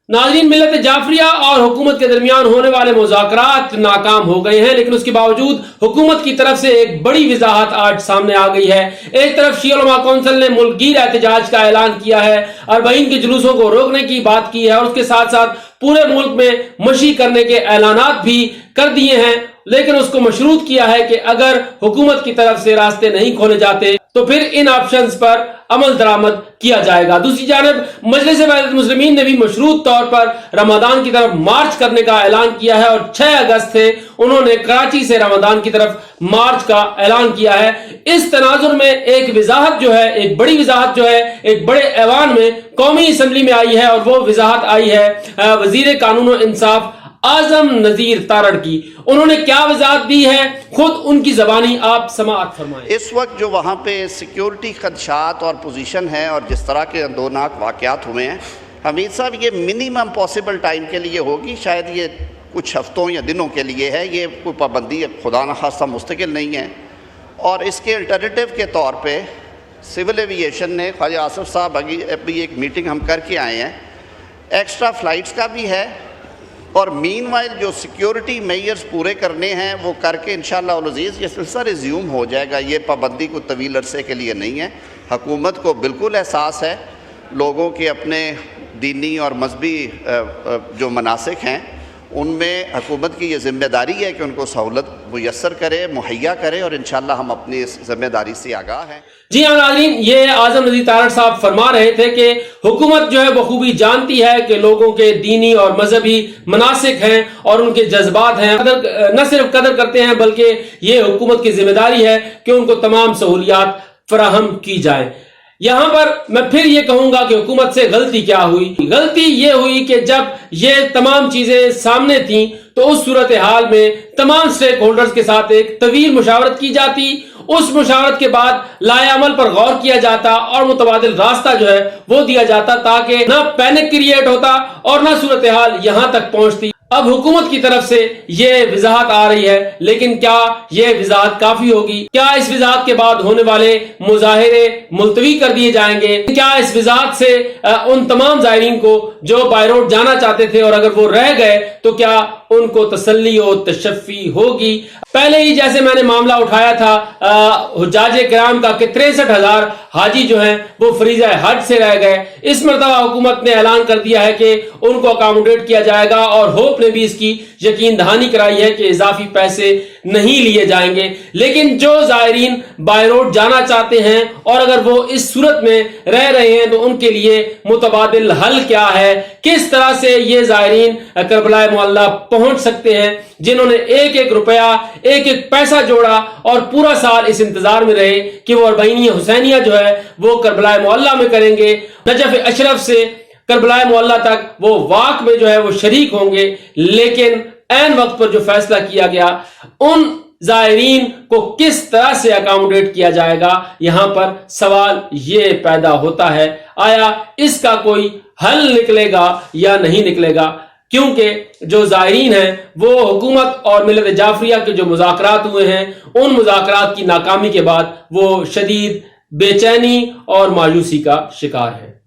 नाज़रीन, मिल्लत जाफरिया और हुकूमत के दरमियान होने वाले मुज़ाकरात नाकाम हो गए हैं, लेकिन उसके बावजूद हुकूमत की तरफ से एक बड़ी वजाहत आज सामने आ गई है। एक तरफ शिया उलमा कौंसिल ने मुल्कगीर एहतजाज का ऐलान किया है, अरबईन के जुलूसों को रोकने की बात की है और उसके साथ साथ पूरे मुल्क में मशी करने के ऐलानात भी कर दिए हैं, लेकिन उसको मशरूत किया है कि अगर हुकूमत की तरफ से रास्ते नहीं खोले जाते तो फिर इन ऑप्शंस पर अमल दरामद किया जाएगा। दूसरी जानब मजलिस वहदत मुस्लिमीन ने भी मशरूत तौर पर रमजान की तरफ मार्च करने का ऐलान किया है और 6 अगस्त से उन्होंने कराची से रमजान की तरफ मार्च का ऐलान किया है। इस तनाजुर में एक वजाहत जो है, एक बड़ी वजाहत जो है, एक बड़े ऐवान में कौमी असम्बली में आई है और वो वजाहत आई है वजीर कानून और इंसाफ आजम नजीर तारड़ की। उन्होंने क्या वजाहत दी है, खुद उनकी जबानी आप समाअत फरमाएं। इस वक्त जो वहाँ पे सिक्योरिटी खदशात और पोजीशन है और जिस तरह के दौनाक वाक़यात हुए हैं, हमीद साहब ये मिनिमम पॉसिबल टाइम के लिए होगी, शायद ये कुछ हफ्तों या दिनों के लिए है, ये कोई पाबंदी खुदा न खास्ता मुस्तकिल नहीं है। और इसके अल्टरनेटिव के तौर पे सिविल एविएशन ने, ख्वाजा आसिफ साहब अभी एक मीटिंग हम करके आए हैं, एक्स्ट्रा फ़्लाइट्स का भी है और मीनवाइल जो सिक्योरिटी मेजर्स पूरे करने हैं वो करके इंशाअल्लाह अज़ीज़ ये सिलसिला रिज्यूम हो जाएगा। ये पाबंदी को तवील अरसे के लिए नहीं है। हुकूमत को बिल्कुल एहसास है लोगों के अपने दीनी और मजहबी जो मनासिक हैं उनमें हुकूमत की ये ज़िम्मेदारी है कि उनको सहूलत मुयस्सर करे, मुहैया करे और इंशाअल्लाह हम अपनी इस ज़िम्मेदारी से आगाह हैं। जी हाँ नाज़रीन, ये आज़म नज़ीर तारड़ साहब फरमा रहे थे कि हुकूमत जो है बखूबी जानती है कि लोगों के दीनी और मजहबी मनासिक हैं और उनके जज्बात हैं, न सिर्फ कदर करते हैं बल्कि ये हुकूमत की जिम्मेदारी है कि उनको तमाम सहूलियात फराहम की जाए। यहाँ पर मैं फिर ये कहूंगा कि हुकूमत से गलती क्या हुई। गलती ये हुई कि जब ये तमाम चीजें सामने थी तो उस सूरत हाल में तमाम स्टेक होल्डर्स के साथ एक तवील मुशावरत की जाती, उस मुशावरत के बाद लाए अमल पर गौर किया जाता और मुतबादिल रास्ता जो है वो दिया जाता ताकि ना पैनिक क्रिएट होता और ना सूरत हाल यहाँ तक पहुंचती। अब हुकूमत की तरफ से ये वजाहत आ रही है, लेकिन क्या ये वजाहत काफी होगी? क्या इस वजाहत के बाद होने वाले मुजाहिरे मुलतवी कर दिए जाएंगे? क्या इस वजाहत से उन तमाम ज़ायरीन को जो बाय रोड जाना चाहते थे और अगर वो रह गए तो क्या उनको तसल्ली और तशफ़ी होगी? पहले ही जैसे मैंने मामला उठाया था हुज्जाज किराम का कि 63,000 हाजी जो हैं वो फरीज़ा हज से रह गए। इस मरतबा हुकूमत ने ऐलान कर दिया है कि उनको अकोमोडेट किया जाएगा और होप ने भी इसकी यकीन दहानी कराई है कि इजाफी पैसे नहीं लिए जाएंगे। लेकिन जो ज़ायरीन बाय रोड जाना चाहते हैं और अगर वो इस सूरत में रह रहे हैं तो उनके लिए मुतबादिल हल क्या है? किस तरह से ये ज़ायरीन करबलाए मुअल्ला पहुंच सकते हैं जिन्होंने एक एक रुपया, एक एक पैसा जोड़ा और पूरा साल इस इंतजार में रहे कि वो अरबईनिया हुसैनिया जो है वो करबलाए मुअल्ला में करेंगे, नजफ अशरफ से करबलाए मुअल्ला तक वो वाक में जो है वो शरीक होंगे। लेकिन ऐन वक्त पर जो फैसला किया गया उन ज़ायरीन को किस तरह से अकोमोडेट किया जाएगा, यहां पर सवाल ये पैदा होता है, आया इसका कोई हल निकलेगा या नहीं निकलेगा? क्योंकि जो ज़ायरीन हैं वो हुकूमत और मिल्लत जाफरिया के जो मुज़ाकरात हुए हैं उन मुज़ाकरात की नाकामी के बाद वो शदीद बेचैनी और मायूसी का शिकार है।